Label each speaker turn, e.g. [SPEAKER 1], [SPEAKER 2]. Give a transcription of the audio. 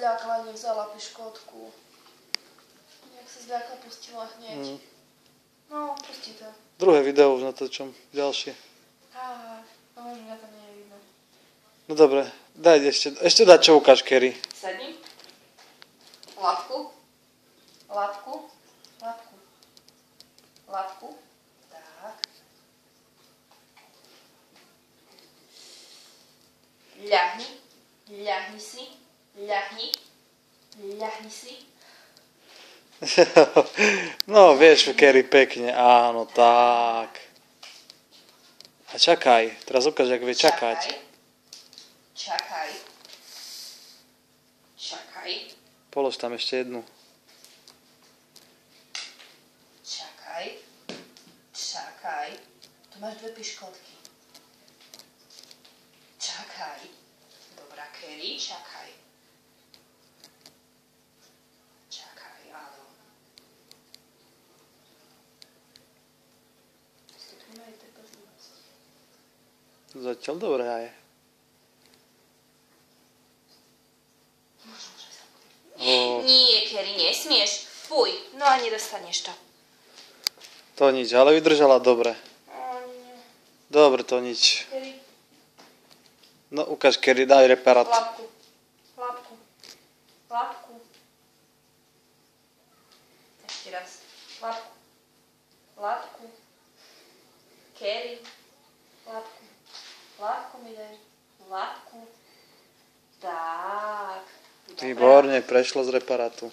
[SPEAKER 1] zľakla, nevzala piškotku. Jak sa zľakla, pustila hneď. No, pustí to.
[SPEAKER 2] Druhé video už natočím, ďalšie.
[SPEAKER 1] Aha, no mňa tam nie je vidno.
[SPEAKER 2] No dobre, daj ešte dať čo ukáž, Kerry.
[SPEAKER 1] Sedni. Labku. Labku. Labku. Labku. Tak. Ľahni. Ľahni si. Ľahni. Ľahni si.
[SPEAKER 2] No, vieš, Kerry, pekne, áno, tak. A čakaj, teraz ukáž, jak vie čakať.
[SPEAKER 1] Čakaj. Čakaj.
[SPEAKER 2] Polož tam ešte jednu.
[SPEAKER 1] Čakaj. Čakaj. Tu máš 2 piškotky. Čakaj. Dobrá, Kerry, čakaj. Čakaj, áno. Vstupujeme aj trpezlivosť.
[SPEAKER 2] Zatiaľ dobré aj.
[SPEAKER 1] Možno, že sa bude.
[SPEAKER 2] O,
[SPEAKER 1] Nie, Kerry, nesmieš. Fuj, no a nedostaneš to.
[SPEAKER 2] to nič, ale vydržala dobre.
[SPEAKER 1] Nie.
[SPEAKER 2] Dobre, to nič.
[SPEAKER 1] Kerry,
[SPEAKER 2] No, ukáž, Kerry, daj reparát.
[SPEAKER 1] labku. Labku. Labku. Ešte raz. Labku. Labku. Kerry. Labku. Labku mi daj. Labku. Tak.
[SPEAKER 2] Výborne, prešlo z reparátu.